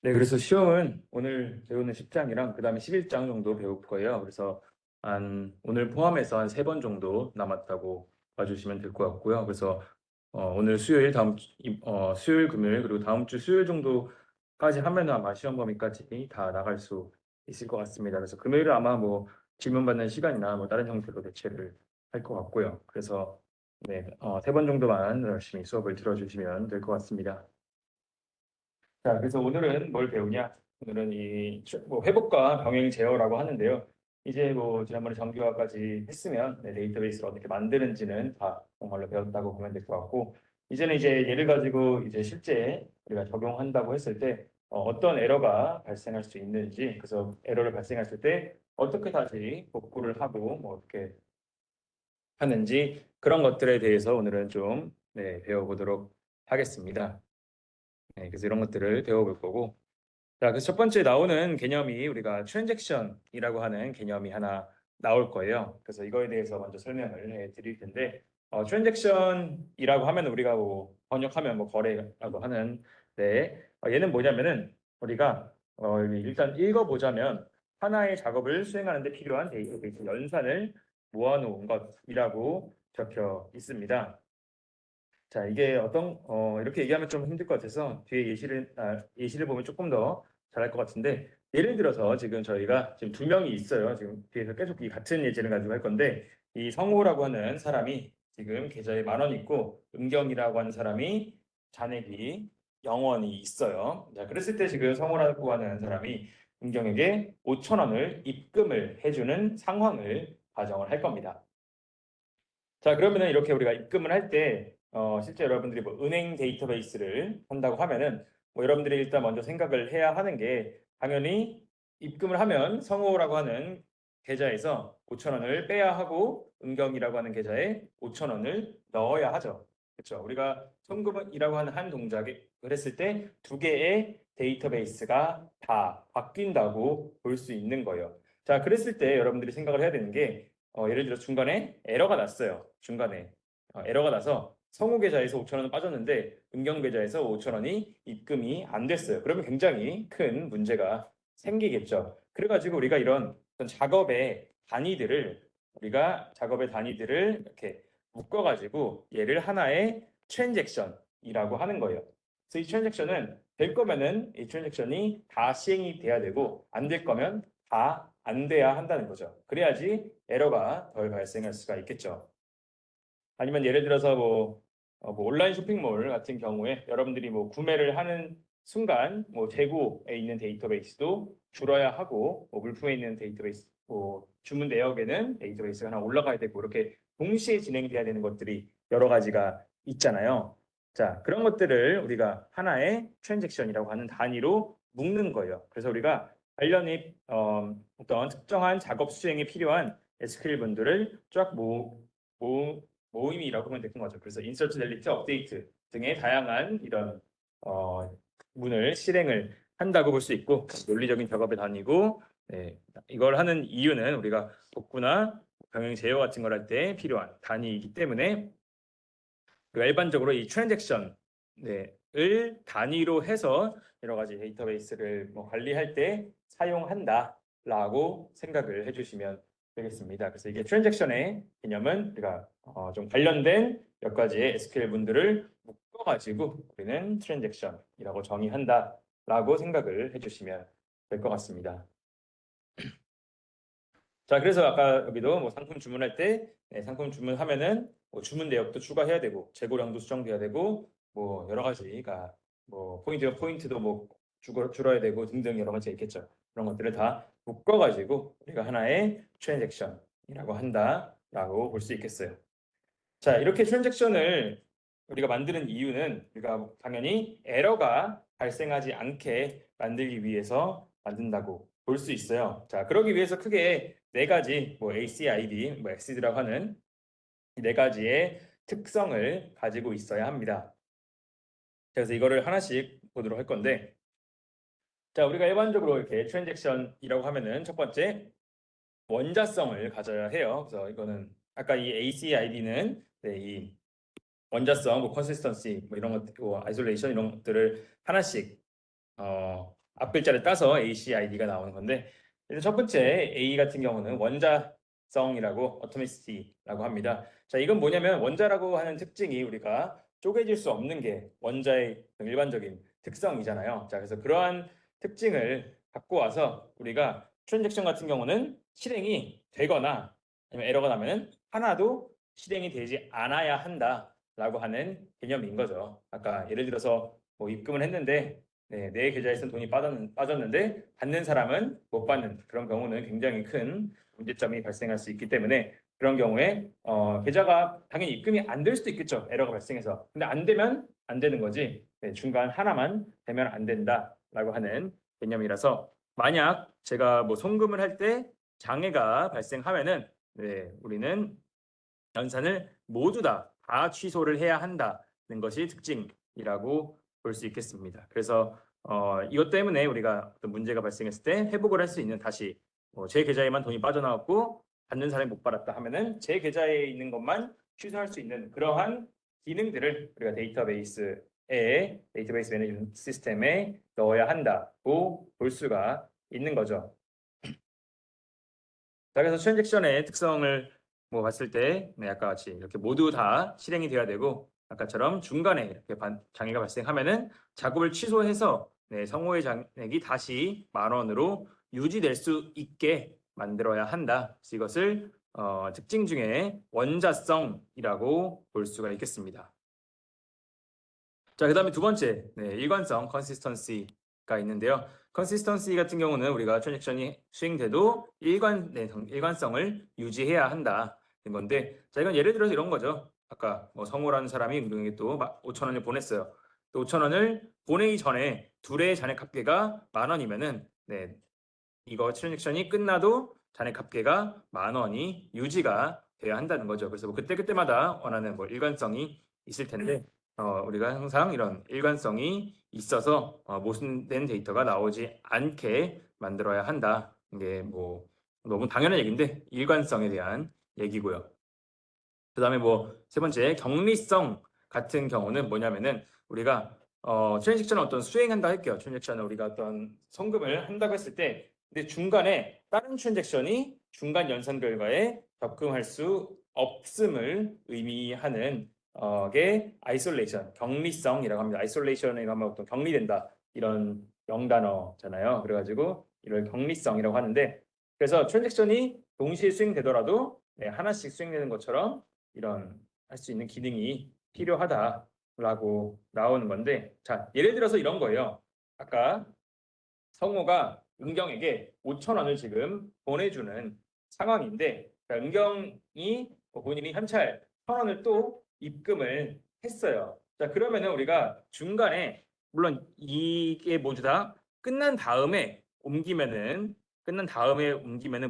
네, 그래서 시험은 오늘 배우는 10장이랑 그 다음에 11장 정도 배울 거예요. 그래서 오늘 포함해서 한 3번 정도 남았다고 봐주시면 될 것 같고요. 그래서 오늘 수요일, 수요일, 금요일, 그리고 다음 주 수요일 정도까지 하면 아마 시험 범위까지 다 나갈 수 있을 것 같습니다. 그래서 금요일은 아마 뭐 질문 받는 시간이나 뭐 다른 형태로 대체를 할 것 같고요. 그래서 네, 3번 정도만 열심히 수업을 들어주시면 될 것 같습니다. 자, 그래서 오늘은 뭘 배우냐? 오늘은 뭐 회복과 병행 제어라고 하는데요. 이제 뭐 지난번에 정규화까지 했으면 데이터베이스를 어떻게 만드는지는 다 정말로 배웠다고 보면 될 것 같고, 이제는 이제 얘를 가지고 이제 실제 우리가 적용한다고 했을 때 어떤 에러가 발생할 수 있는지, 그래서 에러를 발생했을 때 어떻게 다시 복구를 하고 뭐 어떻게 하는지 그런 것들에 대해서 오늘은 좀 배워보도록 하겠습니다. 네, 그래서 이런 것들을 배워볼 거고. 자, 그래서 첫 번째 나오는 개념이 우리가 트랜잭션이라고 하는 개념이 하나 나올 거예요. 그래서 이거에 대해서 먼저 설명을 해 드릴 텐데, 트랜잭션이라고 하면 우리가 뭐 번역하면 뭐 거래라고 하는데, 얘는 뭐냐면은 우리가 일단 읽어보자면 하나의 작업을 수행하는 데 필요한 데이터베이스 연산을 모아놓은 것이라고 적혀 있습니다. 자, 이게 이렇게 얘기하면 좀 힘들 것 같아서 뒤에 예시를 보면 조금 더 잘할 것 같은데, 예를 들어서 지금 저희가 지금 2명이 있어요. 지금 뒤에서 계속 이 같은 예제를 가지고 할 건데, 이 성우라고 하는 사람이 지금 계좌에 10,000원 있고, 은경이라고 하는 사람이 잔액이 0원이 있어요. 자, 그랬을 때 지금 성우라고 하는 사람이 은경에게 5,000원을 입금을 해주는 상황을 가정을 할 겁니다. 자, 그러면은 이렇게 우리가 입금을 할 때, 실제 여러분들이 뭐 은행 데이터베이스를 한다고 하면은, 뭐 여러분들이 일단 먼저 생각을 해야 하는 게, 당연히 입금을 하면 성호라고 하는 계좌에서 5,000원을 빼야 하고, 은경이라고 하는 계좌에 5,000원을 넣어야 하죠. 그렇죠? 우리가 송금이라고 하는 한 동작을 했을 때 2개의 데이터베이스가 다 바뀐다고 볼 수 있는 거예요. 자, 그랬을 때 여러분들이 생각을 해야 되는 게, 예를 들어 중간에 에러가 났어요. 중간에 에러가 나서 성우 계좌에서 5,000원은 빠졌는데 은경 계좌에서 5,000원이 입금이 안 됐어요. 그러면 굉장히 큰 문제가 생기겠죠. 그래가지고 우리가 이런 작업의 단위들을 이렇게 묶어가지고 얘를 하나의 트랜잭션이라고 하는 거예요. 그래서 이 트랜잭션은 될 거면은 이 트랜잭션이 다 시행이 돼야 되고 안 될 거면 다 안 돼야 한다는 거죠. 그래야지 에러가 덜 발생할 수가 있겠죠. 아니면 예를 들어서 뭐 온라인 쇼핑몰 같은 경우에 여러분들이 뭐 구매를 하는 순간 뭐 재고에 있는 데이터베이스도 줄어야 하고, 뭐 물품에 있는 데이터베이스, 뭐 주문 내역에는 데이터베이스가 하나 올라가야 되고, 이렇게 동시에 진행돼야 되는 것들이 여러 가지가 있잖아요. 자, 그런 것들을 우리가 하나의 트랜잭션이라고 하는 단위로 묶는 거예요. 그래서 우리가 관련이 어떤 특정한 작업 수행에 필요한 SQL 분들을 쫙 모임이라고 하면 되는 거죠. 그래서 인서트, 델리트, 업데이트 등의 다양한 이런 문을 실행을 한다고 볼 수 있고, 논리적인 작업의 단위고, 이걸 하는 이유는 우리가 복구나 병행 제어 같은 걸 할 때 필요한 단위이기 때문에 일반적으로 이 트랜잭션을 단위로 해서 여러 가지 데이터베이스를 뭐 관리할 때 사용한다라고 생각을 해주시면 되겠습니다. 그래서 이게 트랜잭션의 개념은 우리가 좀 관련된 몇 가지의 SQL 문들을 묶어가지고 우리는 트랜잭션이라고 정의한다라고 생각을 해주시면 될 것 같습니다. 자, 그래서 아까 여기도 뭐 상품 주문할 때 상품 주문하면은 뭐 주문 내역도 추가해야 되고 재고량도 수정돼야 되고 뭐 여러 가지가 뭐 포인트도 뭐 줄어야 되고 등등 여러 가지가 있겠죠. 그런 것들을 다 묶어가지고 우리가 하나의 트랜잭션이라고 한다라고 볼 수 있겠어요. 자, 이렇게 트랜잭션을 우리가 만드는 이유는 우리가 당연히 에러가 발생하지 않게 만들기 위해서 만든다고 볼 수 있어요. 자, 그러기 위해서 크게 4가지, 뭐 ACID, 뭐 XID라고 하는 이 4가지의 특성을 가지고 있어야 합니다. 그래서 이거를 하나씩 보도록 할 건데, 자, 우리가 일반적으로 이렇게 트랜잭션이라고 하면은 첫 번째 원자성을 가져야 해요. 그래서 이거는 아까 이 ACID는 이 원자성, 뭐 컨시스턴시, 뭐 이런 것, 뭐 아이솔레이션 이런 것들을 하나씩 앞 글자를 따서 ACID가 나오는 건데, 일단 첫 번째 A 같은 경우는 원자성이라고 어토미시티라고 합니다. 자, 이건 뭐냐면 원자라고 하는 특징이 우리가 쪼개질 수 없는 게 원자의 일반적인 특성이잖아요. 자, 그래서 그러한 특징을 갖고 와서 우리가 트랜잭션 같은 경우는 실행이 되거나 아니면 에러가 나면은 하나도 실행이 되지 않아야 한다라고 하는 개념인 거죠. 아까 예를 들어서 뭐 입금을 했는데 내 계좌에서는 돈이 빠졌는데 받는 사람은 못 받는 그런 경우는 굉장히 큰 문제점이 발생할 수 있기 때문에 그런 경우에 계좌가 당연히 입금이 안 될 수도 있겠죠. 에러가 발생해서. 근데 안 되면 안 되는 거지. 중간 하나만 되면 안 된다라고 하는 개념이라서 만약 제가 뭐 송금을 할 때 장애가 발생하면은 우리는 연산을 모두 다 취소를 해야 한다는 것이 특징이라고 볼 수 있겠습니다. 그래서 이것 때문에 우리가 어떤 문제가 발생했을 때 회복을 할 수 있는 다시 제 계좌에만 돈이 빠져나왔고 받는 사람이 못 받았다 하면은 제 계좌에 있는 것만 취소할 수 있는 그러한 기능들을 우리가 데이터베이스 매니지먼트 시스템에 넣어야 한다고 볼 수가 있는 거죠. 자, 그래서 트랜잭션의 특성을 뭐 봤을 때 아까 같이 이렇게 모두 다 실행이 돼야 되고 아까처럼 중간에 이렇게 장애가 발생하면은 작업을 취소해서 성호의 잔액이 다시 10,000원으로 유지될 수 있게 만들어야 한다. 그래서 이것을 특징 중에 원자성이라고 볼 수가 있겠습니다. 자, 그다음에 두 번째 일관성 consistency가 있는데요. consistency 같은 경우는 우리가 트랜잭션이 수행돼도 일관성을 유지해야 한다는 건데, 자, 이건 예를 들어서 이런 거죠. 아까 뭐 성우라는 사람이 은경에게 또 5,000원을 보냈어요. 또 5,000원을 보내기 전에 둘의 잔액 합계가 10,000원이면은 이거 트랜잭션이 끝나도 잔액 합계가 10,000원이 유지가 돼야 한다는 거죠. 그래서 뭐 그때마다 원하는 뭐 일관성이 있을 텐데 우리가 항상 이런 일관성이 있어서 모순된 데이터가 나오지 않게 만들어야 한다. 이게 뭐 너무 당연한 얘기인데 일관성에 대한 얘기고요. 그다음에 뭐 세 번째 격리성 같은 경우는 뭐냐면은 우리가 트랜잭션을 어떤 수행한다 할게요. 트랜잭션을 우리가 어떤 송금을 한다고 했을 때 근데 중간에 다른 트랜잭션이 중간 연산 결과에 접근할 수 없음을 의미하는 게 아이솔레이션, 격리성이라고 합니다. 아이솔레이션에 가면 어떤 격리된다 이런 영단어잖아요. 그래가지고 이걸 격리성이라고 하는데 그래서 트랜잭션이 동시에 수행되더라도 하나씩 수행되는 것처럼 이런 할 수 있는 기능이 필요하다라고 나오는 건데 자 예를 들어서 이런 거예요. 아까 성호가 은경에게 5,000원을 지금 보내주는 상황인데 은경이 본인이 현찰 1,000원을 또 입금을 했어요. 자 그러면은 우리가 중간에 물론 이게 모두 다 끝난 다음에 옮기면은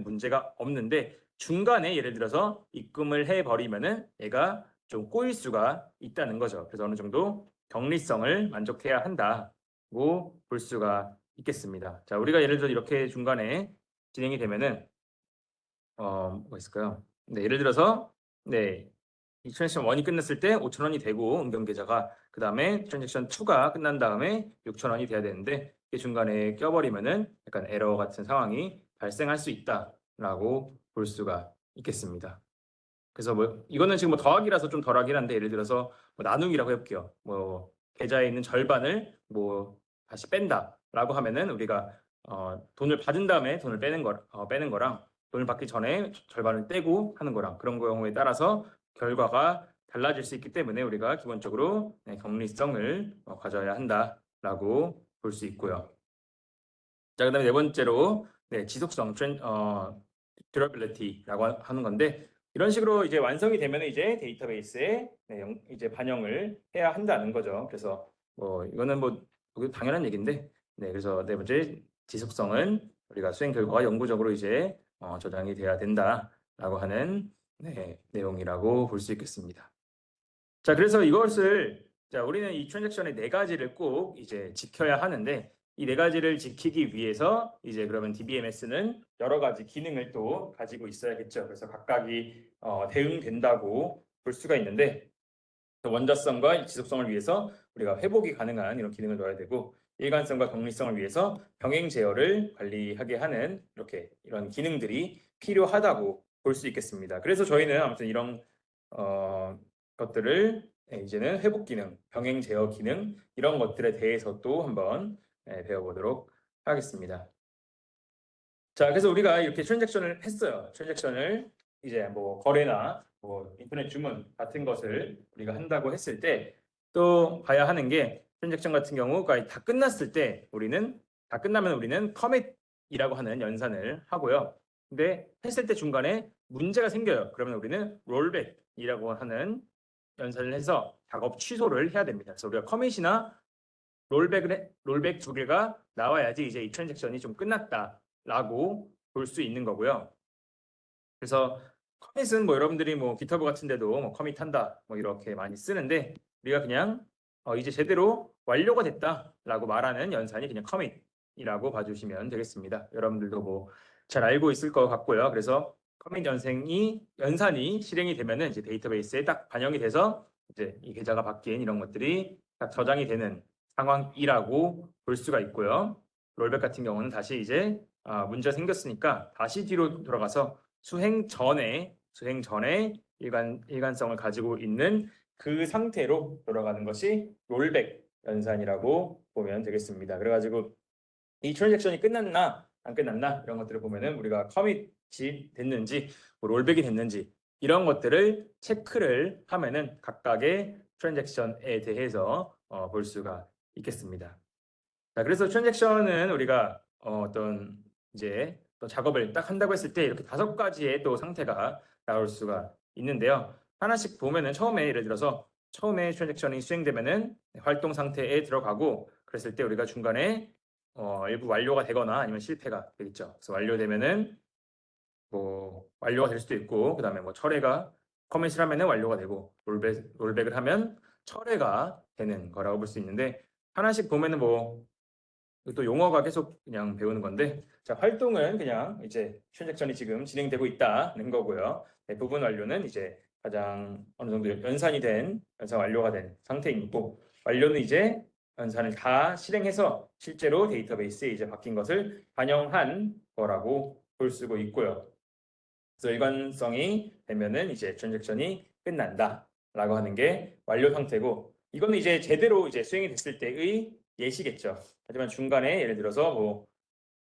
문제가 없는데 중간에 예를 들어서 입금을 해버리면은 얘가 좀 꼬일 수가 있다는 거죠. 그래서 어느 정도 격리성을 만족해야 한다고 볼 수가 있겠습니다. 자, 우리가 예를 들어 이렇게 중간에 진행이 되면은 뭐가 있을까요? 예를 들어서 이 트랜잭션 1이 끝났을 때 5,000원이 되고 은경 계좌가 그 다음에 트랜잭션 2가 끝난 다음에 6,000원이 돼야 되는데 이 중간에 껴버리면은 약간 에러 같은 상황이 발생할 수 있다라고 볼 수가 있겠습니다. 그래서 뭐 이거는 지금 뭐 더하기라서 좀 덜하긴 한데 예를 들어서 뭐 나누기라고 해볼게요. 뭐 계좌에 있는 절반을 뭐 다시 뺀다라고 하면은 우리가 돈을 받은 다음에 돈을 빼는 거랑 돈을 받기 전에 절반을 떼고 하는 거랑 그런 경우에 따라서 결과가 달라질 수 있기 때문에 우리가 기본적으로 격리성을 가져야 한다라고 볼 수 있고요. 자, 그다음에 네 번째로 지속성 durability라고 하는 건데 이런 식으로 이제 완성이 되면 이제 데이터베이스에 이제 반영을 해야 한다는 거죠. 그래서 뭐 이거는 뭐 당연한 얘기인데 그래서 네 번째 지속성은 우리가 수행 결과가 영구적으로 이제 저장이 돼야 된다라고 하는 내용이라고 볼 수 있겠습니다. 자, 그래서 이것을 자, 우리는 이 트랜잭션의 네 가지를 꼭 이제 지켜야 하는데 이 네 가지를 지키기 위해서 이제 그러면 DBMS는 여러 가지 기능을 또 가지고 있어야겠죠. 그래서 각각이 대응된다고 볼 수가 있는데 원자성과 지속성을 위해서 우리가 회복이 가능한 이런 기능을 넣어야 되고 일관성과 독립성을 위해서 병행 제어를 관리하게 하는 이런 기능들이 필요하다고 볼 수 있겠습니다. 그래서 저희는 아무튼 이런 것들을 이제는 회복 기능, 병행 제어 기능 이런 것들에 대해서 또 한번 배워보도록 하겠습니다. 자, 그래서 우리가 이렇게 트랜잭션을 했어요. 트랜잭션을 이제 뭐 거래나 뭐 인터넷 주문 같은 것을 우리가 한다고 했을 때 또 봐야 하는 게 트랜잭션 같은 경우가 다 끝났을 때 다 끝나면 우리는 커밋이라고 하는 연산을 하고요. 근데 했을 때 중간에 문제가 생겨요. 그러면 우리는 롤백이라고 하는 연산을 해서 작업 취소를 해야 됩니다. 그래서 우리가 커밋이나 롤백 두 개가 나와야지 이제 이 트랜잭션이 좀 끝났다라고 볼 수 있는 거고요. 그래서 커밋은 뭐 여러분들이 뭐 깃허브 같은 데도 뭐 커밋한다 뭐 이렇게 많이 쓰는데 우리가 그냥 이제 제대로 완료가 됐다라고 말하는 연산이 그냥 커밋이라고 봐주시면 되겠습니다. 여러분들도 뭐 잘 알고 있을 것 같고요. 그래서 커밋 연산이 실행이 되면은 이제 데이터베이스에 딱 반영이 돼서 이제 이 계좌가 바뀐 이런 것들이 딱 저장이 되는 상황이라고 볼 수가 있고요. 롤백 같은 경우는 다시 이제 문제가 생겼으니까 다시 뒤로 돌아가서 수행 전에 일관성을 가지고 있는 그 상태로 돌아가는 것이 롤백 연산이라고 보면 되겠습니다. 그래가지고 이 트랜잭션이 끝났나 안 끝났나 이런 것들을 보면은 우리가 커밋이 됐는지 뭐 롤백이 됐는지 이런 것들을 체크를 하면은 각각의 트랜잭션에 대해서 볼 수가 있겠습니다. 자, 그래서 트랜잭션은 우리가 어떤 이제 또 작업을 딱 한다고 했을 때 이렇게 5가지의 또 상태가 나올 수가 있는데요. 하나씩 보면은 예를 들어서 처음에 트랜잭션이 수행되면은 활동 상태에 들어가고 그랬을 때 우리가 중간에 일부 완료가 되거나 아니면 실패가 되겠죠. 그래서 완료되면은 뭐 완료가 될 수도 있고 그다음에 뭐 철회가 커밋을 하면은 완료가 되고 롤백을 하면 철회가 되는 거라고 볼 수 있는데 하나씩 보면은 뭐 또 용어가 계속 그냥 배우는 건데 자, 활동은 그냥 이제 트랜잭션이 지금 진행되고 있다는 거고요. 부분 완료는 이제 가장 어느 정도 연산 완료가 된 상태이고 완료는 이제 연산을 다 실행해서 실제로 데이터베이스에 이제 바뀐 것을 반영한 거라고 볼 수가 있고요. 그래서 일관성이 되면은 이제 트랜잭션이 끝난다라고 하는 게 완료 상태고 이거는 이제 제대로 이제 수행이 됐을 때의 예시겠죠. 하지만 중간에 예를 들어서 뭐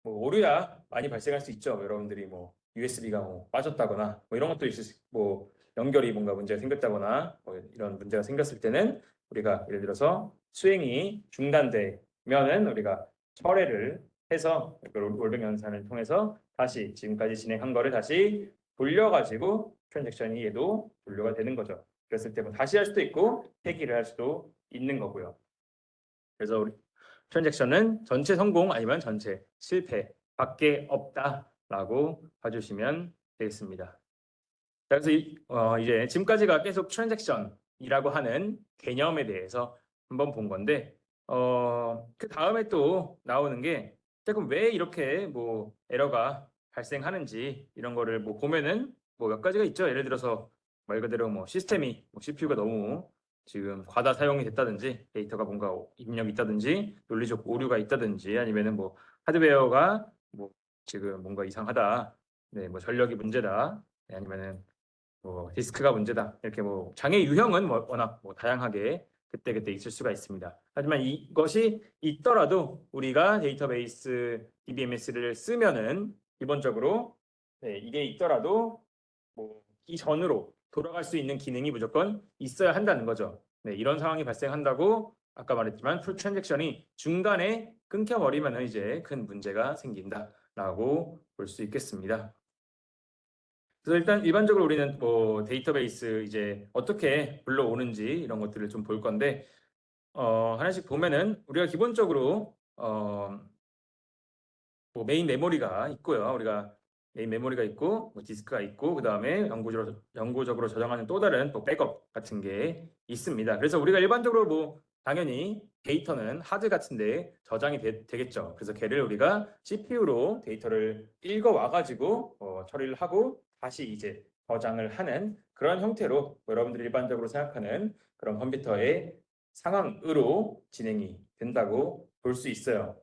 오류가 많이 발생할 수 있죠. 여러분들이 뭐 USB가 뭐 빠졌다거나 뭐 이런 것도 뭐 연결이 뭔가 문제가 생겼다거나 뭐 이런 문제가 생겼을 때는 우리가 예를 들어서 수행이 중단되면은 우리가 철회를 해서 롤백 연산을 통해서 다시 지금까지 진행한 거를 다시 돌려가지고 트랜잭션이 얘도 돌려가 되는 거죠. 그랬을 때 뭐 다시 할 수도 있고 폐기를 할 수도 있는 거고요. 그래서 우리 트랜잭션은 전체 성공 아니면 전체 실패밖에 없다라고 봐주시면 되겠습니다. 그래서 이제 지금까지가 계속 트랜잭션이라고 하는 개념에 대해서 한번 본 건데 그 다음에 또 나오는 게 조금 왜 이렇게 뭐 에러가 발생하는지 이런 거를 뭐 보면은 뭐 몇 가지가 있죠. 예를 들어서 말 그대로 뭐 시스템이 CPU가 너무 지금 과다 사용이 됐다든지 데이터가 뭔가 입력이 있다든지 논리적 오류가 있다든지 아니면은 뭐 하드웨어가 뭐 지금 뭔가 이상하다. 네, 뭐 전력이 문제다. 네, 아니면은 뭐 디스크가 문제다. 이렇게 뭐 장애 유형은 뭐 워낙 뭐 다양하게 그때그때 있을 수가 있습니다. 하지만 이것이 있더라도 우리가 데이터베이스 DBMS를 쓰면은 기본적으로 네, 이게 있더라도 뭐 이전으로 돌아갈 수 있는 기능이 무조건 있어야 한다는 거죠. 네, 이런 상황이 발생한다고 아까 말했지만 풀 트랜잭션이 중간에 끊겨버리면 이제 큰 문제가 생긴다라고 볼 수 있겠습니다. 그래서 일단 일반적으로 우리는 뭐 데이터베이스 이제 어떻게 불러오는지 이런 것들을 좀 볼 건데 하나씩 보면은 우리가 기본적으로 뭐 메인 메모리가 있고요. 우리가 메인 메모리가 있고 뭐 디스크가 있고 그 다음에 영구적으로 저장하는 또 다른 또 백업 같은 게 있습니다. 그래서 우리가 일반적으로 뭐 당연히 데이터는 하드 같은데 저장이 되겠죠. 그래서 걔를 우리가 CPU로 데이터를 읽어와 가지고 처리를 하고 다시 이제 저장을 하는 그런 형태로 여러분들이 일반적으로 생각하는 그런 컴퓨터의 상황으로 진행이 된다고 볼 수 있어요.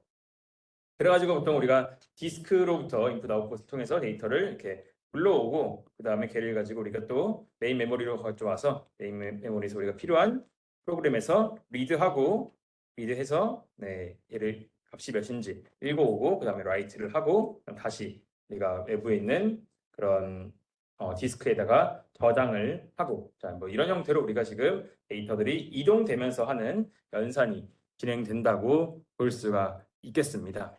그래가지고 보통 우리가 디스크로부터 인풋 아웃풋을 통해서 데이터를 이렇게 불러오고 그 다음에 걔를 가지고 우리가 또 메인 메모리로 가져와서 메인 메모리에서 우리가 필요한 프로그램에서 리드해서 얘를 값이 몇인지 읽어오고 그 다음에 라이트를 하고 다시 우리가 외부에 있는 그런 디스크에다가 저장을 하고 자, 뭐 이런 형태로 우리가 지금 데이터들이 이동되면서 하는 연산이 진행된다고 볼 수가 있겠습니다.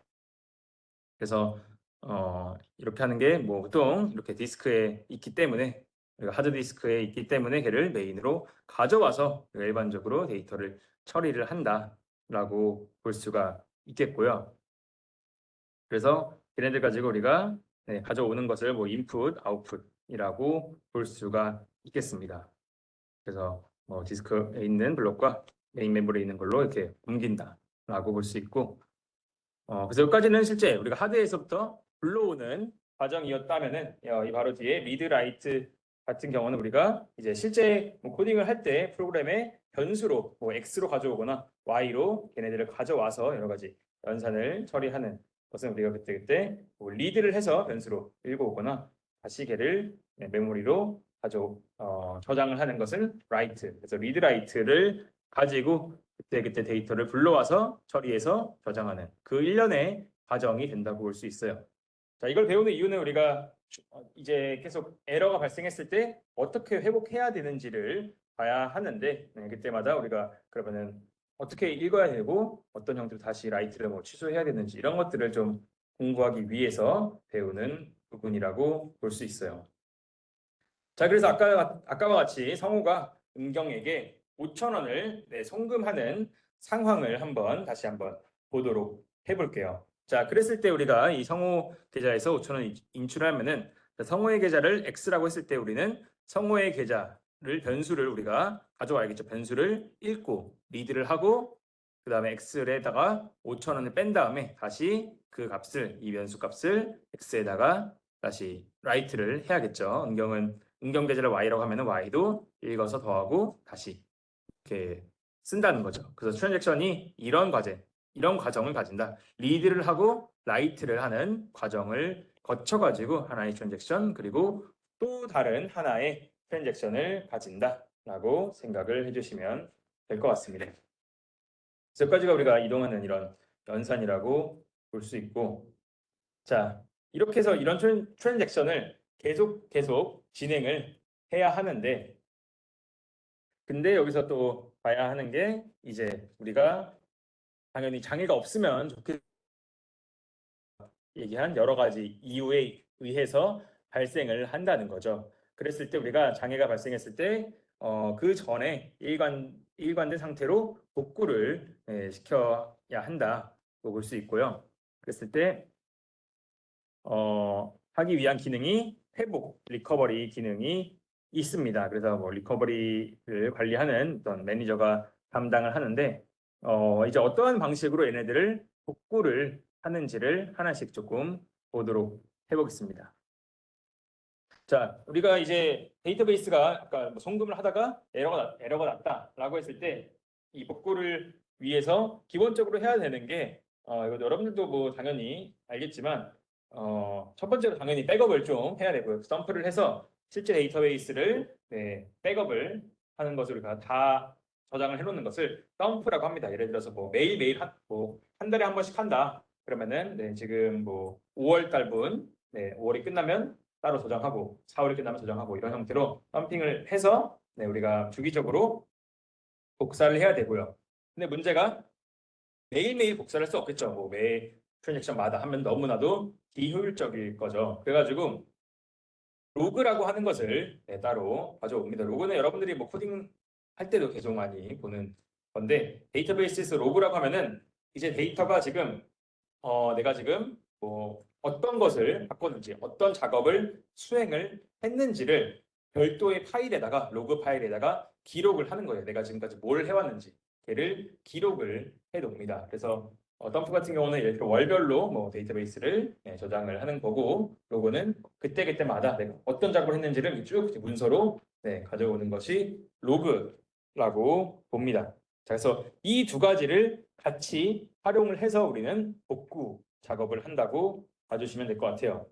그래서 이렇게 하는 게 뭐 보통 이렇게 디스크에 있기 때문에 하드 디스크에 있기 때문에 걔를 메인으로 가져와서 일반적으로 데이터를 처리를 한다라고 볼 수가 있겠고요. 그래서 걔네들 가지고 우리가 가져오는 것을 뭐 인풋, 아웃풋이라고 볼 수가 있겠습니다. 그래서 뭐 디스크에 있는 블록과 메인 메모리에 있는 걸로 이렇게 옮긴다라고 볼 수 있고 그래서 여기까지는 실제 우리가 하드에서부터 불러오는 과정이었다면은 이 바로 뒤에 리드 라이트 같은 경우는 우리가 이제 실제 뭐 코딩을 할 때 프로그램의 변수로 뭐 x로 가져오거나 y로 걔네들을 가져와서 여러 가지 연산을 처리하는 것은 우리가 그때 뭐 리드를 해서 변수로 읽어오거나 다시 걔를 메모리로 저장을 하는 것은 write. 그래서 리드 라이트를 가지고 그때 데이터를 불러와서 처리해서 저장하는 그 일련의 과정이 된다고 볼 수 있어요. 자, 이걸 배우는 이유는 우리가 이제 계속 에러가 발생했을 때 어떻게 회복해야 되는지를 봐야 하는데 그때마다 우리가 그러면은 어떻게 읽어야 되고 어떤 형태로 다시 라이트를 뭐 취소해야 되는지 이런 것들을 좀 공부하기 위해서 배우는 부분이라고 볼 수 있어요. 자, 그래서 아까와 같이 성우가 은경에게 5,000원을 송금하는 상황을 다시 한번 보도록 해볼게요. 자, 그랬을 때 우리가 이 성우 계좌에서 5,000원 인출하면은 성우의 계좌를 X라고 했을 때 우리는 성우의 계좌를 변수를 우리가 가져와야겠죠. 변수를 읽고 리드를 하고 그 다음에 X에다가 5,000원을 뺀 다음에 다시 그 값을 이 변수 값을 X에다가 다시 라이트를 해야겠죠. 은경 계좌를 y라고 하면은 y도 읽어서 더하고 다시 이렇게 쓴다는 거죠. 그래서 트랜잭션이 이런 과정을 가진다. 리드를 하고 라이트를 하는 과정을 거쳐가지고 하나의 트랜잭션 그리고 또 다른 하나의 트랜잭션을 가진다라고 생각을 해주시면 될 것 같습니다. 그래서 여기까지가 우리가 이동하는 이런 연산이라고 볼 수 있고, 자 이렇게 해서 이런 트랜잭션을 계속 진행을 해야 하는데, 근데 여기서 또 봐야 하는 게 이제 우리가 당연히 장애가 없으면 좋게 얘기한 여러 가지 이유에 의해서 발생을 한다는 거죠. 그랬을 때 우리가 장애가 발생했을 때 그 전에 일관된 상태로 복구를 시켜야 한다고 볼 수 있고요. 그랬을 때 하기 위한 기능이 회복, 리커버리 기능이 있습니다. 그래서 뭐 리커버리를 관리하는 어떤 매니저가 담당을 하는데 이제 어떠한 방식으로 얘네들을 복구를 하는지를 하나씩 조금 보도록 해보겠습니다. 자, 우리가 이제 데이터베이스가 아까 뭐 송금을 하다가 에러가 났다라고 했을 때 이 복구를 위해서 기본적으로 해야 되는 게 이거 여러분들도 뭐 당연히 알겠지만 첫 번째로 당연히 백업을 좀 해야 되고요. 덤프를 해서 실제 데이터베이스를 백업을 하는 것을 우리가 다 저장을 해놓는 것을 덤프라고 합니다. 예를 들어서 뭐 매일매일 한 달에 한 번씩 한다. 그러면은 지금 뭐 5월 달분 5월이 끝나면 따로 저장하고 4월이 끝나면 저장하고 이런 형태로 덤핑을 해서 우리가 주기적으로 복사를 해야 되고요. 근데 문제가 매일매일 복사를 할 수 없겠죠. 뭐 매 트랜잭션마다 하면 너무나도 비효율적일 거죠. 그래가지고 로그라고 하는 것을 따로 가져옵니다. 로그는 여러분들이 뭐 코딩 할 때도 계속 많이 보는 건데, 데이터베이스에서 로그라고 하면은 이제 데이터가 지금 내가 지금 뭐 어떤 것을 바꿨는지, 어떤 작업을 수행을 했는지를 별도의 파일에다가, 로그 파일에다가 기록을 하는 거예요. 내가 지금까지 뭘 해왔는지 걔를 기록을 해 놓습니다. 그래서 덤프 같은 경우는 예를 들어 월별로 뭐 데이터베이스를 저장을 하는 거고, 로그는 그때그때마다 내가 어떤 작업을 했는지를 쭉 문서로 가져오는 것이 로그라고 봅니다. 자, 그래서 이 두 가지를 같이 활용을 해서 우리는 복구 작업을 한다고 봐주시면 될 것 같아요.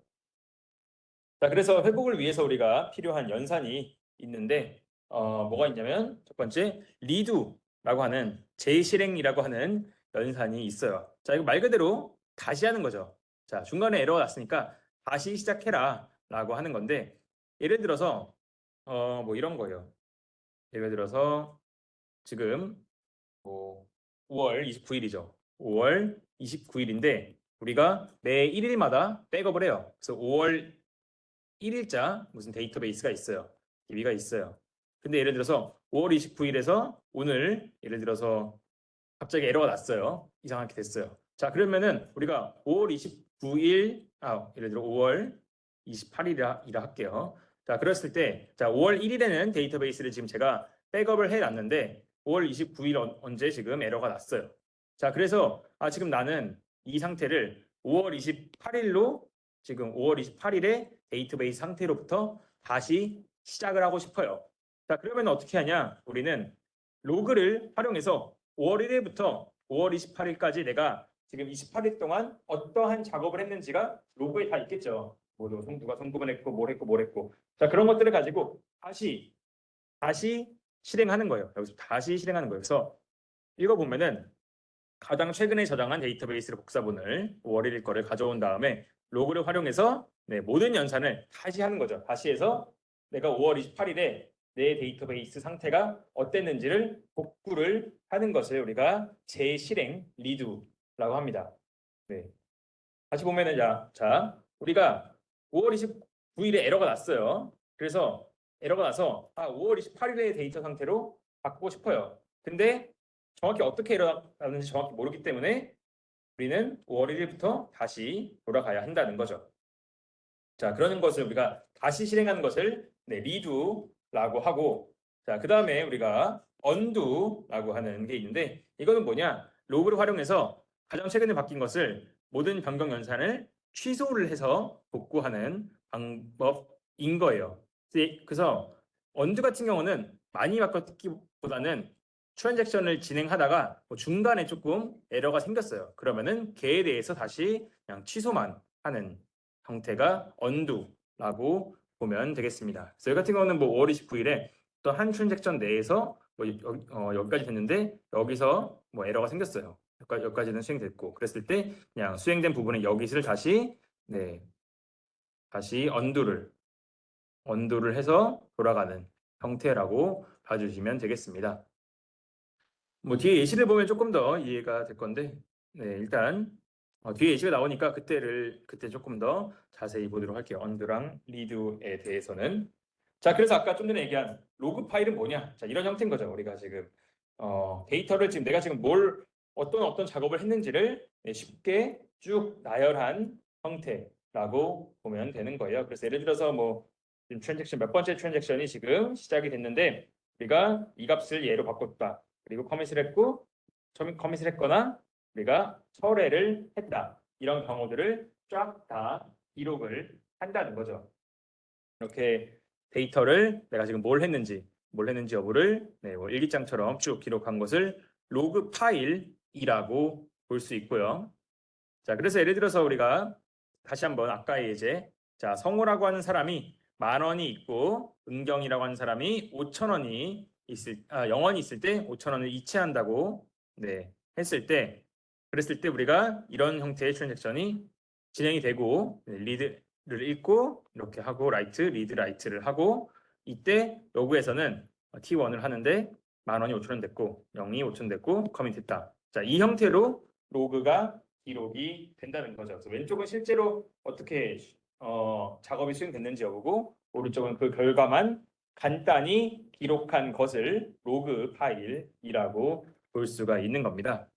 자, 그래서 회복을 위해서 우리가 필요한 연산이 있는데 뭐가 있냐면 첫 번째 리두라고 하는 재실행이라고 하는 연산이 있어요. 자, 이거 말 그대로 다시 하는 거죠. 자, 중간에 에러가 났으니까 다시 시작해라 라고 하는 건데, 예를 들어서 뭐 이런 거예요. 예를 들어서 지금 뭐 5월 29일이죠. 5월 29일인데 우리가 매 1일마다 백업을 해요. 그래서 5월 1일자 무슨 데이터베이스가 있어요. DB가 있어요. 근데 예를 들어서 5월 29일에서 오늘 예를 들어서 갑자기 에러가 났어요. 이상하게 됐어요. 자, 그러면은 우리가 5월 29일, 예를 들어 5월 28일이라 할게요. 자, 그랬을 때, 자, 5월 1일에는 데이터베이스를 지금 제가 백업을 해놨는데 5월 29일 언제 지금 에러가 났어요. 자, 그래서 지금 나는 이 상태를 5월 28일로 지금 5월 28일에 데이터베이스 상태로부터 다시 시작을 하고 싶어요. 자, 그러면 어떻게 하냐? 우리는 로그를 활용해서 5월 1일부터 5월 28일까지 내가 지금 28일 동안 어떠한 작업을 했는지가 로그에 다 있겠죠. 뭐 누가 송금을 했고 뭘 했고. 자, 그런 것들을 가지고 다시 실행하는 거예요. 여기서 다시 실행하는 거예요. 그래서 읽어보면은 가장 최근에 저장한 데이터베이스 복사본을 5월 1일 거를 가져온 다음에 로그를 활용해서 모든 연산을 다시 하는 거죠. 다시 해서 내가 5월 28일에 내 데이터베이스 상태가 어땠는지를 복구를 하는 것을 우리가 재실행 리두라고 합니다. 네. 다시 보면은 자, 우리가 5월 29일에 에러가 났어요. 그래서 에러가 나서 5월 28일의 데이터 상태로 바꾸고 싶어요. 근데 정확히 어떻게 에러가 났는지 정확히 모르기 때문에 우리는 5월 1일부터 다시 돌아가야 한다는 거죠. 자, 그러는 것을 우리가 다시 실행하는 것을 리두라고 하고, 자, 그 다음에 우리가 언두라고 하는 게 있는데, 이거는 뭐냐? 로그를 활용해서 가장 최근에 바뀐 것을 모든 변경 연산을 취소를 해서 복구하는 방법인 거예요. 그래서 언두 같은 경우는 많이 바꿨기보다는 트랜잭션을 진행하다가 중간에 조금 에러가 생겼어요. 그러면은 걔에 대해서 다시 그냥 취소만 하는 형태가 언두라고 보면 되겠습니다. 그래서 여기 같은 경우는 뭐 5월 29일에 또 한 트랜잭션 내에서 뭐 여기까지 됐는데 여기서 뭐 에러가 생겼어요. 여기까지는 수행됐고, 그랬을 때 그냥 수행된 부분의 여기를 다시 언두를 해서 돌아가는 형태라고 봐주시면 되겠습니다. 뭐 뒤에 예시를 보면 조금 더 이해가 될 건데, 일단 뒤에 예시가 나오니까 그때 조금 더 자세히 보도록 할게요. 언드랑 리드에 대해서는. 자, 그래서 아까 좀 전에 얘기한 로그 파일은 뭐냐? 자, 이런 형태인 거죠. 우리가 지금 데이터를 지금 내가 지금 어떤 작업을 했는지를 쉽게 쭉 나열한 형태라고 보면 되는 거예요. 그래서 예를 들어서 뭐 지금 트랜잭션 몇 번째 트랜잭션이 지금 시작이 됐는데 우리가 이 값을 얘로 바꿨다. 그리고 커밋을 했거나 우리가 철회를 했다. 이런 경우들을 쫙 다 기록을 한다는 거죠. 이렇게 데이터를 내가 지금 뭘 했는지 여부를 뭐 일기장처럼 쭉 기록한 것을 로그 파일이라고 볼 수 있고요. 자, 그래서 예를 들어서 우리가 다시 한번 아까의 예제, 자, 성우라고 하는 사람이 10,000원이 있고 은경이라고 하는 사람이 5,000원이 영원이 있을 때 5,000원을 이체한다고 그랬을 때 우리가 이런 형태의 트랜잭션이 진행이 되고 리드를 읽고 이렇게 하고 리드 라이트를 하고, 이때 로그에서는 T1을 하는데 10,000원이 5,000원 됐고 0이 5,000원 됐고 커밋 됐다. 자, 이 형태로 로그가 기록이 된다는 거죠. 그래서 왼쪽은 실제로 어떻게 작업이 수행됐는지 여부고, 오른쪽은 그 결과만 간단히 기록한 것을 로그 파일이라고 볼 수가 있는 겁니다.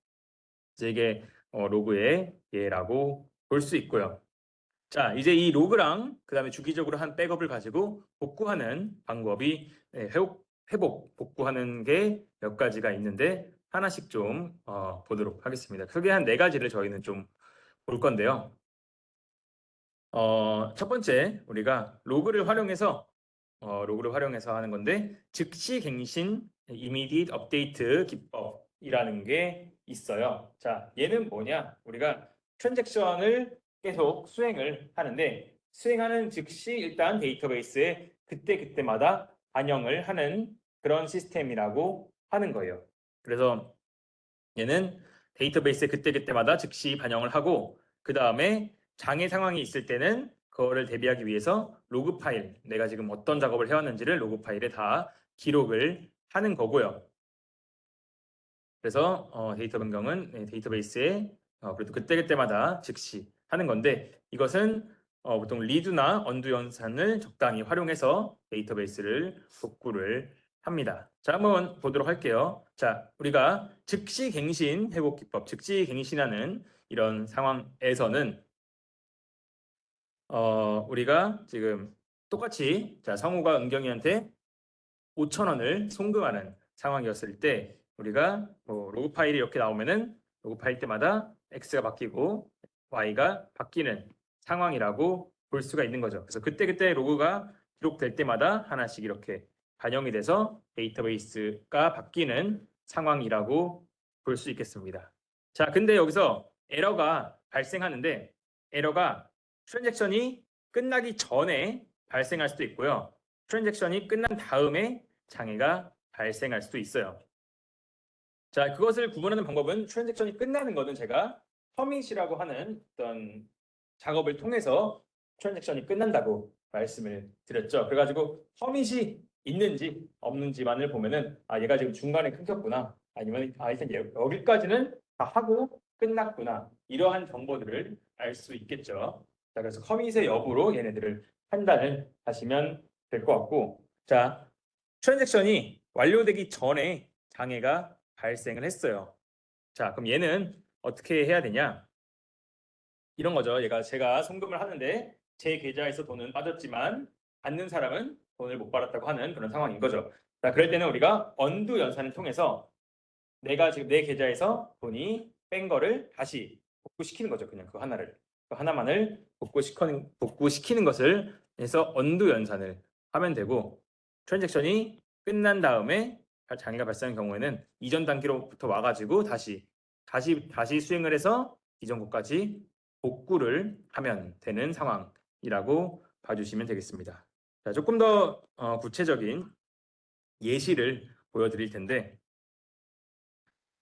그래서 이게 로그의 예라고 볼 수 있고요. 자, 이제 이 로그랑 그다음에 주기적으로 한 백업을 가지고 복구하는 방법이 회복, 복구하는 게 몇 가지가 있는데 하나씩 좀 보도록 하겠습니다. 크게 한 네 가지를 저희는 좀 볼 건데요. 첫 번째 우리가 로그를 활용해서 하는 건데 즉시 갱신 immediate update 기법이라는 게 있어요. 자, 얘는 뭐냐? 우리가 트랜잭션을 계속 수행을 하는데 수행하는 즉시 일단 데이터베이스에 그때그때마다 반영을 하는 그런 시스템이라고 하는 거예요. 그래서 얘는 데이터베이스에 그때그때마다 즉시 반영을 하고 그 다음에 장애 상황이 있을 때는 그거를 대비하기 위해서 로그 파일, 내가 지금 어떤 작업을 해왔는지를 로그 파일에 다 기록을 하는 거고요. 그래서 데이터 변경은 데이터베이스에 그래도 그때그때마다 즉시 하는 건데 이것은 보통 리드나 언두 연산을 적당히 활용해서 데이터베이스를 복구를 합니다. 자, 한번 보도록 할게요. 자, 우리가 즉시 갱신 회복 기법, 즉시 갱신하는 이런 상황에서는 우리가 지금 똑같이 자, 성우가 은경이한테 5,000원을 송금하는 상황이었을 때 우리가 뭐 로그 파일이 이렇게 나오면은 로그 파일 때마다 X가 바뀌고 Y가 바뀌는 상황이라고 볼 수가 있는 거죠. 그래서 그때그때 로그가 기록될 때마다 하나씩 이렇게 반영이 돼서 데이터베이스가 바뀌는 상황이라고 볼 수 있겠습니다. 자, 근데 여기서 에러가 발생하는데 에러가 트랜잭션이 끝나기 전에 발생할 수도 있고요. 트랜잭션이 끝난 다음에 장애가 발생할 수도 있어요. 자, 그것을 구분하는 방법은 트랜잭션이 끝나는 것은 제가 커밋이라고 하는 어떤 작업을 통해서 트랜잭션이 끝난다고 말씀을 드렸죠. 그래가지고 커밋이 있는지 없는지만을 보면은 얘가 지금 중간에 끊겼구나. 아니면 일단 여기까지는 다 하고 끝났구나. 이러한 정보들을 알 수 있겠죠. 자, 그래서 커밋의 여부로 얘네들을 판단을 하시면 될 것 같고, 자, 트랜잭션이 완료되기 전에 장애가 발생을 했어요. 자, 그럼 얘는 어떻게 해야 되냐? 이런 거죠. 제가 송금을 하는데 제 계좌에서 돈은 빠졌지만 받는 사람은 돈을 못 받았다고 하는 그런 상황인 거죠. 자, 그럴 때는 우리가 언두 연산을 통해서 내가 지금 내 계좌에서 돈이 뺀 거를 다시 복구시키는 거죠. 그냥 그 하나만을 복구시키는 것을 해서 언두 연산을 하면 되고 트랜잭션이 끝난 다음에 장애가 발생한 경우에는 이전 단계로부터 와가지고 다시 수행을 해서 이전 것까지 복구를 하면 되는 상황이라고 봐주시면 되겠습니다. 자, 조금 더 구체적인 예시를 보여드릴 텐데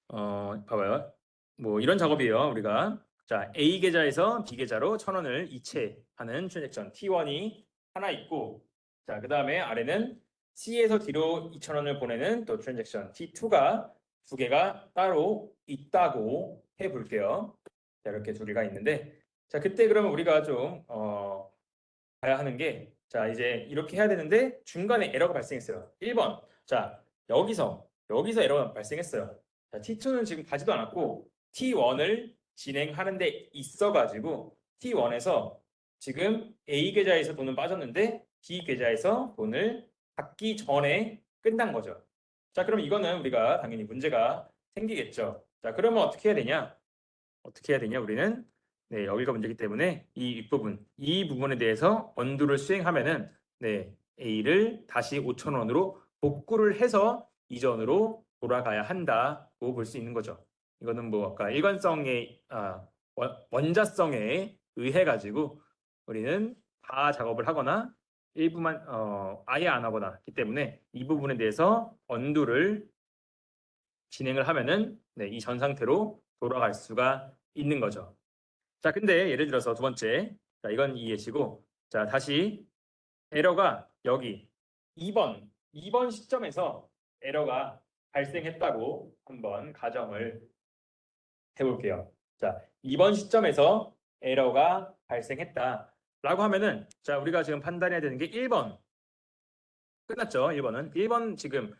봐봐요. 뭐 이런 작업이에요. 우리가 자, A 계좌에서 B 계좌로 1,000원을 이체하는 트랜잭션 T1이 하나 있고 자, 그 다음에 아래는 C에서 D로 2,000원을 보내는 또 트랜잭션 T2가 두 개가 따로 있다고 해볼게요. 자, 이렇게 두 개가 있는데 자, 그때 그러면 우리가 좀 봐야 하는 게 자, 이제 이렇게 해야 되는데 중간에 에러가 발생했어요. 1번. 자, 여기서 에러가 발생했어요. 자, T2는 지금 가지도 않았고 T1을 진행하는 데 있어가지고 T1에서 지금 A 계좌에서 돈은 빠졌는데 B 계좌에서 돈을 받기 전에 끝난 거죠. 자, 그럼 이거는 우리가 당연히 문제가 생기겠죠. 자, 그러면 어떻게 해야 되냐? 우리는 네, 여기가 문제이기 때문에 이 부분에 대해서 언두를 수행하면은 네, A를 다시 5,000원으로 복구를 해서 이전으로 돌아가야 한다고 볼 수 있는 거죠. 이거는 뭐 아까 원자성에 의해 가지고 우리는 다 작업을 하거나 일부만 아예 안 하거나 하기 때문에 이 부분에 대해서 언두를 진행을 하면은 네, 이 전 상태로 돌아갈 수가 있는 거죠. 자, 근데 예를 들어서 두 번째, 자, 이건 이해시고, 자, 다시 에러가 여기 2번 시점에서 에러가 발생했다고 한번 가정을 해볼게요. 자, 2번 시점에서 에러가 발생했다라고 하면은, 자, 우리가 지금 판단해야 되는 게 1번 끝났죠. 1번 지금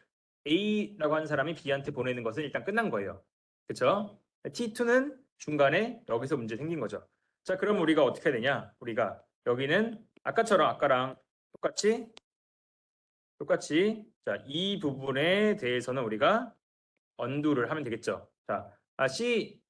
A라고 하는 사람이 B한테 보내는 것은 일단 끝난 거예요. 그렇죠? T2는 중간에 여기서 문제 생긴 거죠. 자, 그럼 우리가 어떻게 해야 되냐? 우리가 여기는 아까랑 똑같이 자, 이 부분에 대해서는 우리가 언두를 하면 되겠죠. 자, C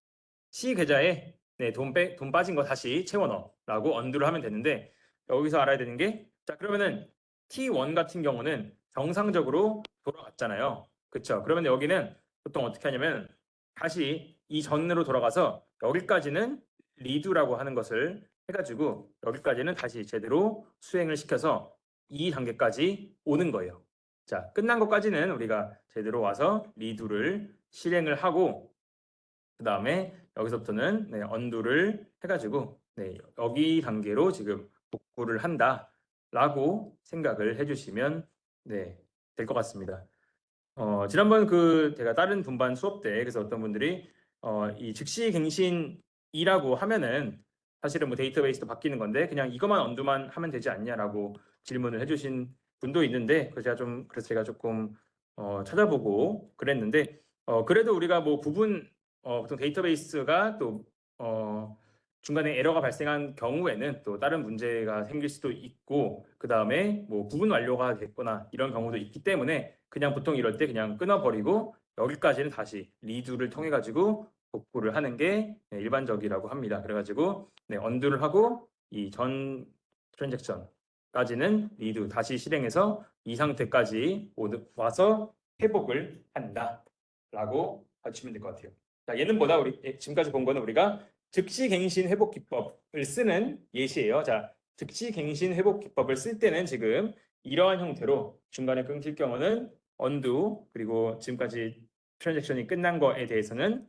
계좌에 돈 빠진 거 다시 채워 넣어라고 언두를 하면 되는데 여기서 알아야 되는 게 자, 그러면은 T1 같은 경우는 정상적으로 돌아갔잖아요. 그렇죠? 그러면 여기는 보통 어떻게 하냐면 다시 이 전으로 돌아가서 여기까지는 리두라고 하는 것을 해가지고 여기까지는 다시 제대로 수행을 시켜서 이 단계까지 오는 거예요. 자, 끝난 것까지는 우리가 제대로 와서 리두를 실행을 하고 그 다음에 여기서부터는 언두를 해가지고 여기 단계로 지금 복구를 한다라고 생각을 해주시면 될 것 같습니다. 지난번 제가 다른 분반 수업 때 그래서 어떤 분들이 이 즉시 갱신이라고 하면은 사실은 뭐 데이터베이스도 바뀌는 건데 그냥 이것만 언두만 하면 되지 않냐라고 질문을 해주신 분도 있는데 그래서 제가 조금 찾아보고 그랬는데 그래도 우리가 뭐 보통 데이터베이스가 또 중간에 에러가 발생한 경우에는 또 다른 문제가 생길 수도 있고 그 다음에 뭐 부분 완료가 됐거나 이런 경우도 있기 때문에 그냥 보통 이럴 때 그냥 끊어버리고 여기까지는 다시 리두를 통해 가지고 복구를 하는 게 일반적이라고 합니다. 그래가지고 언두를 하고 이 전 트랜잭션까지는 리두 다시 실행해서 이 상태까지 와서 회복을 한다라고 봐주시면 될 것 같아요. 자, 얘는 뭐다? 우리 지금까지 본 거는 우리가 즉시 갱신 회복 기법을 쓰는 예시예요. 자, 즉시 갱신 회복 기법을 쓸 때는 지금 이러한 형태로 중간에 끊길 경우는 언두 그리고 지금까지 트랜잭션이 끝난 거에 대해서는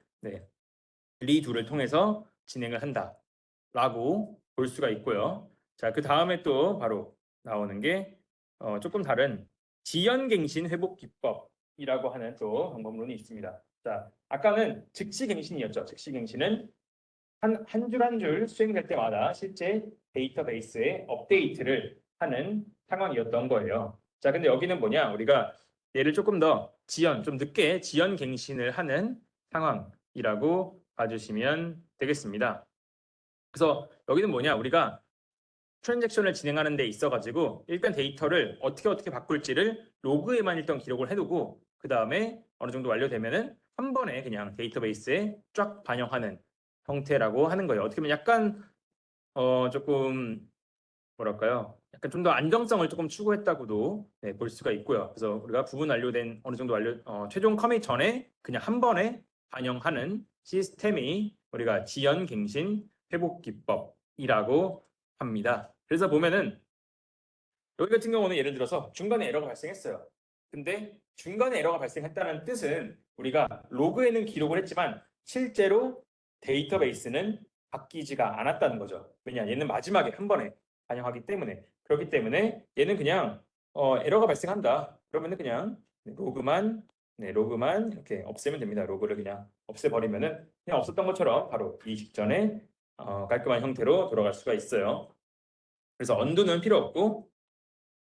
리두를 통해서 진행을 한다라고 볼 수가 있고요. 자, 그 다음에 또 바로 나오는 게 조금 다른 지연갱신 회복 기법이라고 하는 또 방법론이 있습니다. 자, 아까는 즉시갱신이었죠. 즉시갱신은 한 줄 한 줄 수행될 때마다 실제 데이터베이스에 업데이트를 하는 상황이었던 거예요. 자, 근데 여기는 뭐냐? 우리가 얘를 조금 더 좀 늦게 지연 갱신을 하는 상황이라고 봐주시면 되겠습니다. 그래서 여기는 뭐냐? 우리가 트랜잭션을 진행하는 데 있어가지고 일단 데이터를 어떻게 바꿀지를 로그에만 일단 기록을 해두고 그 다음에 어느 정도 완료되면은 한 번에 그냥 데이터베이스에 쫙 반영하는 형태라고 하는 거예요. 어떻게 보면 약간 조금 뭐랄까요? 약간 좀 더 안정성을 조금 추구했다고도 볼 수가 있고요. 그래서 우리가 부분 완료된 어느 정도 최종 커밋 전에 그냥 한 번에 반영하는 시스템이 우리가 지연 갱신 회복 기법이라고 합니다. 그래서 보면은 여기 같은 경우는 예를 들어서 중간에 에러가 발생했어요. 근데 중간에 에러가 발생했다는 뜻은 우리가 로그에는 기록을 했지만 실제로 데이터베이스는 바뀌지가 않았다는 거죠. 왜냐? 얘는 마지막에 한 번에 반영하기 때문에. 그렇기 때문에 얘는 그냥 에러가 발생한다. 그러면은 그냥 로그만 이렇게 없애면 됩니다. 로그를 그냥 없애버리면은 그냥 없었던 것처럼 바로 이 직전에 깔끔한 형태로 돌아갈 수가 있어요. 그래서 언두는 필요 없고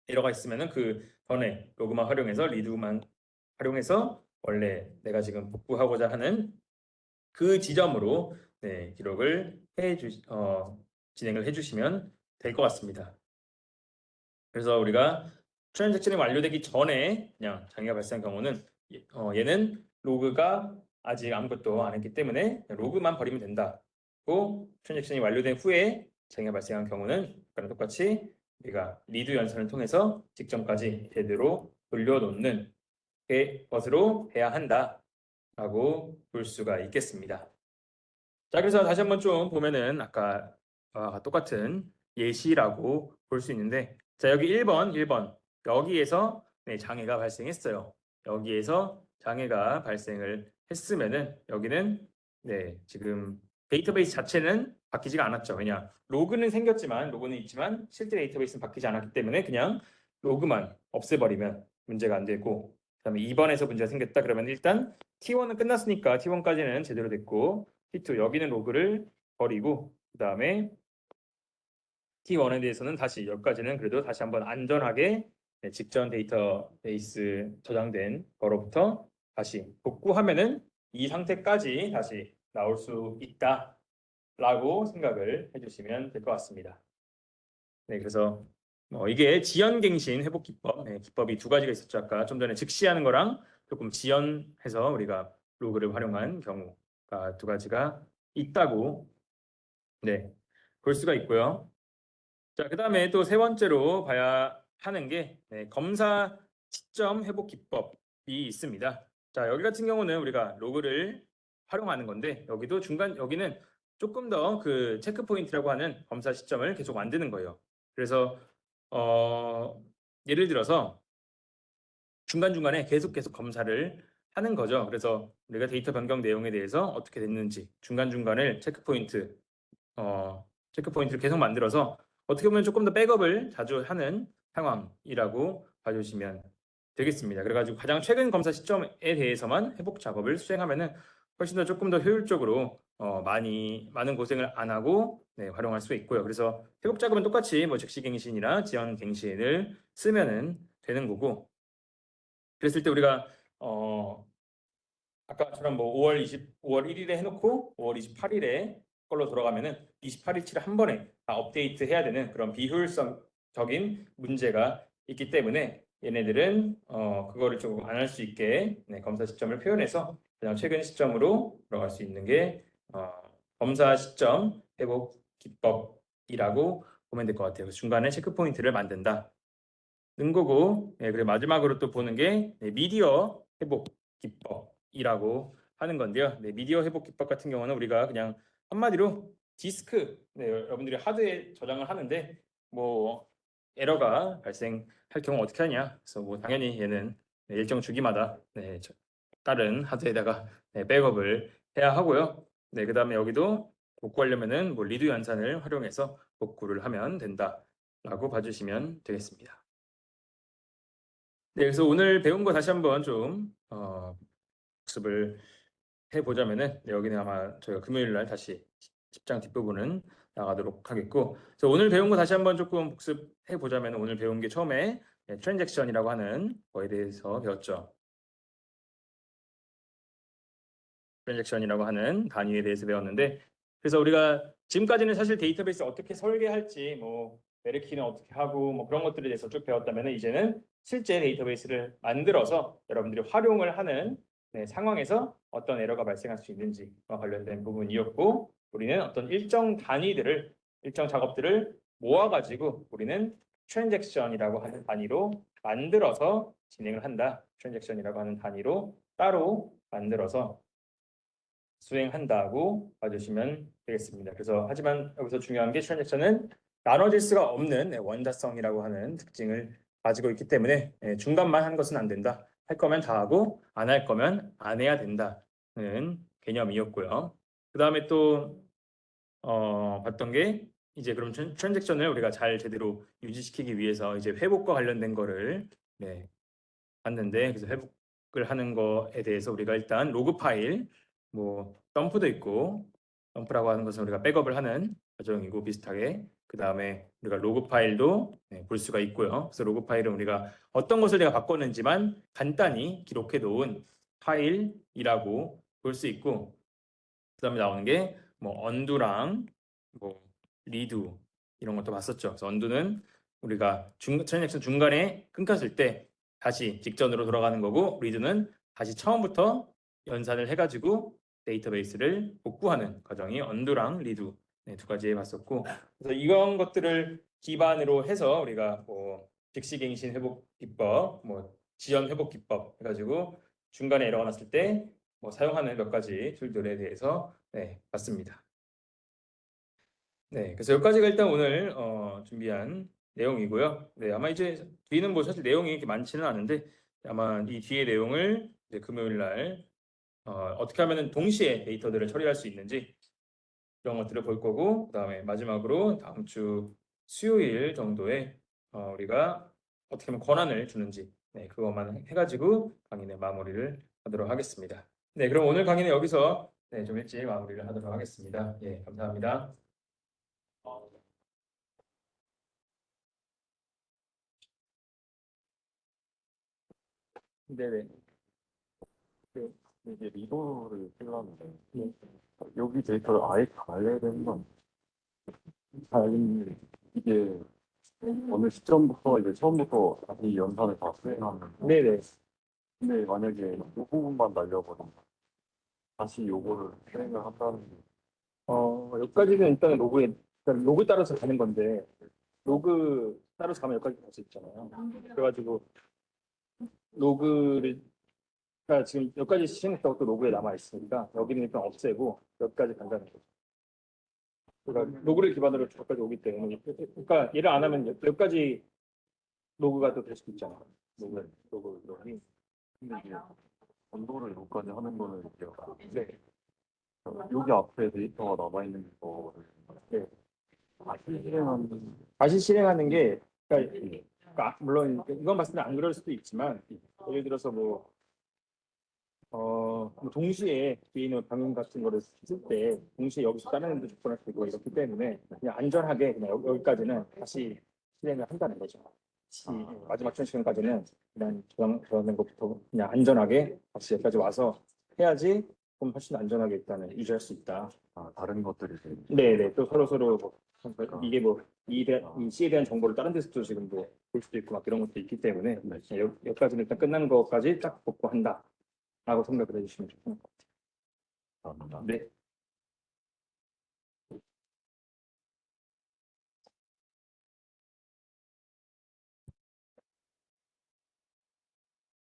에러가 있으면은 그 전에 로그만 활용해서 리두만 활용해서 원래 내가 지금 복구하고자 하는 그 지점으로 기록을 진행을 해주시면 될 것 같습니다. 그래서 우리가 트랜잭션이 완료되기 전에 그냥 장애가 발생한 경우는 얘는 로그가 아직 아무것도 안 했기 때문에 로그만 버리면 된다고 트랜잭션이 완료된 후에 장애가 발생한 경우는 똑같이 우리가 리드 연산을 통해서 직전까지 제대로 돌려놓는 것으로 해야 한다라고 볼 수가 있겠습니다. 자, 그래서 다시 한번 좀 보면은 아까 똑같은 예시라고 볼 수 있는데 자, 여기 1번 여기에서 장애가 발생했어요. 여기에서 장애가 발생을 했으면은 여기는 지금 데이터베이스 자체는 바뀌지가 않았죠. 왜냐? 로그는 있지만 실제 데이터베이스는 바뀌지 않았기 때문에 그냥 로그만 없애버리면 문제가 안 되고 그다음에 2번에서 문제가 생겼다 그러면 일단 T1은 끝났으니까 T1까지는 제대로 됐고 T2 여기는 로그를 버리고 그 다음에 T1에 대해서는 다시 여기까지는 그래도 다시 한번 안전하게 직전 데이터베이스 저장된 거로부터 다시 복구하면은 이 상태까지 다시 나올 수 있다 라고 생각을 해주시면 될 것 같습니다. 네, 그래서 이게 지연갱신 회복 기법, 기법이 두 가지가 있었죠. 아까 좀 전에 즉시하는 거랑 조금 지연해서 우리가 로그를 활용한 경우가 두 가지가 있다고 볼 수가 있고요. 자, 그 다음에 또 세 번째로 봐야 하는 게 검사 시점 회복 기법이 있습니다. 자, 여기 같은 경우는 우리가 로그를 활용하는 건데 여기는 조금 더 그 체크 포인트라고 하는 검사 시점을 계속 만드는 거예요. 그래서 예를 들어서 중간중간에 계속 검사를 하는 거죠. 그래서 우리가 데이터 변경 내용에 대해서 어떻게 됐는지 중간중간을 체크포인트를 계속 만들어서 어떻게 보면 조금 더 백업을 자주 하는 상황이라고 봐주시면 되겠습니다. 그래가지고 가장 최근 검사 시점에 대해서만 회복 작업을 수행하면은 훨씬 더 조금 더 효율적으로 많은 고생을 안 하고 활용할 수 있고요. 그래서 회복 작업은 똑같이 뭐 즉시갱신이나 지연갱신을 쓰면은 되는 거고, 그랬을 때 우리가 아까처럼 뭐 5월 1일에 해놓고 5월 28일에 걸로 돌아가면은 28일치를 한 번에 다 업데이트 해야 되는 그런 비효율성적인 문제가 있기 때문에 얘네들은 그거를 조금 안 할 수 있게 검사 시점을 표현해서 그냥 최근 시점으로 들어갈 수 있는 게 검사 시점 회복 기법이라고 보면 될 것 같아요. 중간에 체크 포인트를 만든다. 는 거고, 그리고 마지막으로 또 보는 게 미디어 회복 기법이라고 하는 건데요. 미디어 회복 기법 같은 경우는 우리가 그냥 한마디로 디스크, 여러분들이 하드에 저장을 하는데 뭐 에러가 발생할 경우 어떻게 하냐? 그래서 뭐 당연히 얘는 일정 주기마다 다른 하드에다가 백업을 해야 하고요. 그다음에 여기도 복구하려면은 뭐 리드 연산을 활용해서 복구를 하면 된다라고 봐주시면 되겠습니다. 네, 그래서 오늘 배운 거 다시 한번 좀 복습을 해보자면은 여기는 아마 저희가 금요일 날 다시 10장 뒷부분은 나가도록 하겠고, 그래서 오늘 배운 거 다시 한번 조금 복습해 보자면 오늘 배운 게 처음에 트랜잭션이라고 하는 거에 대해서 배웠죠. 트랜잭션이라고 하는 단위에 대해서 배웠는데, 그래서 우리가 지금까지는 사실 데이터베이스 어떻게 설계할지 뭐 메르키는 어떻게 하고 뭐 그런 것들에 대해서 쭉 배웠다면 이제는 실제 데이터베이스를 만들어서 여러분들이 활용을 하는 상황에서 어떤 에러가 발생할 수 있는지와 관련된 부분이었고, 우리는 어떤 일정 작업들을 모아가지고 우리는 트랜잭션이라고 하는 단위로 만들어서 진행을 한다. 트랜잭션이라고 하는 단위로 따로 만들어서 수행한다고 봐주시면 되겠습니다. 그래서 하지만 여기서 중요한 게 트랜잭션은 나눠질 수가 없는 원자성이라고 하는 특징을 가지고 있기 때문에 중간만 한 것은 안 된다. 할 거면 다 하고 안 할 거면 안 해야 된다는 개념이었고요. 그 다음에 또 봤던 게 이제 그럼 트랜잭션을 우리가 잘 제대로 유지시키기 위해서 이제 회복과 관련된 거를 봤는데, 그래서 회복을 하는 거에 대해서 우리가 일단 로그 파일, 뭐 덤프도 있고, 덤프라고 하는 것은 우리가 백업을 하는 과정이고 비슷하게, 그 다음에 우리가 로그 파일도 볼 수가 있고요. 그래서 로그 파일은 우리가 어떤 것을 내가 바꿨는지만 간단히 기록해 놓은 파일이라고 볼 수 있고, 그 다음에 나오는 게 뭐 언두랑 뭐 리두 이런 것도 봤었죠. 그래서 언두는 우리가 트랜잭션 중간에 끊겼을 때 다시 직전으로 돌아가는 거고, 리드는 다시 처음부터 연산을 해가지고 데이터베이스를 복구하는 과정이 언두랑 리두 두 가지 봤었고, 그래서 이런 것들을 기반으로 해서 우리가 뭐 즉시갱신 회복 기법, 뭐 지연 회복 기법 해가지고 중간에 에러가 났을 때 뭐 사용하는 몇 가지 툴들에 대해서 봤습니다. 그래서 여기까지가 일단 오늘 준비한 내용이고요. 아마 이제 뒤는 뭐 사실 내용이 이렇게 많지는 않은데 아마 이 뒤의 내용을 금요일 날 어떻게 하면은 동시에 데이터들을 처리할 수 있는지 이런 것들을 볼 거고, 그다음에 마지막으로 다음 주 수요일 정도에 우리가 어떻게 하면 권한을 주는지 그것만 해가지고 강의는 마무리를 하도록 하겠습니다. 그럼 오늘 강의는 여기서 좀 일찍 마무리를 하도록 하겠습니다. 감사합니다. 네네. 이게 리더를 쓰려는데 여기 데이터를 아예 갈아야 되는 건 아니 이게 어느 시점부터 이제 처음부터 다시 연산을 다 수행하는 거. 네네. 근데 만약에 이 부분만 날려버리면 다시 요거를 수행을 한다는 게 여기까지는 일단은 일단 로그 따라서 가는 건데, 로그 따라서 가면 여기까지 갈 수 있잖아요. 그래가지고, 로그를, 그러니까 지금 여기까지 시행했다고 또 로그에 남아있으니까, 여기는 일단 없애고, 여기까지 간다는 거죠. 그러니까 로그를 기반으로 여기까지 오기 때문에, 그러니까 얘를 안 하면 여기까지 로그가 또 될 수도 있잖아요. 로그이. 근데 이제 언도를 여기까지 하는 거는 이제 네. 여기 앞에 데이터가 남아있는 거를 네. 다시 실행하는 다시 실행하는 게, 그러니까 물론 이건 봤을 때 안 그럴 수도 있지만, 예를 들어서 뭐 동시에 뒤에 있는 방금 같은 거를 쓸 때, 동시에 여기서 다른 애도 접근할 수 있고 이렇기 때문에, 그냥 안전하게 그냥 여기까지는 다시 실행을 한다는 거죠. 마지막 시간까지는 그냥 저는 것부터 그냥 안전하게 다시 여기까지 와서 해야지 좀 훨씬 안전하게 일단은 유지할 수 있다. 다른 것들이 이제 네네. 또 서로 뭐 이게 이 C에 대한 정보를 다른 데서도 지금 볼 수도 있고 막 이런 것도 있기 때문에 여기까지는 일단 끝나는 것까지 딱 복구한다 라고 생각을 해주시면 좋을 것 나옵니다. 같아요. 네.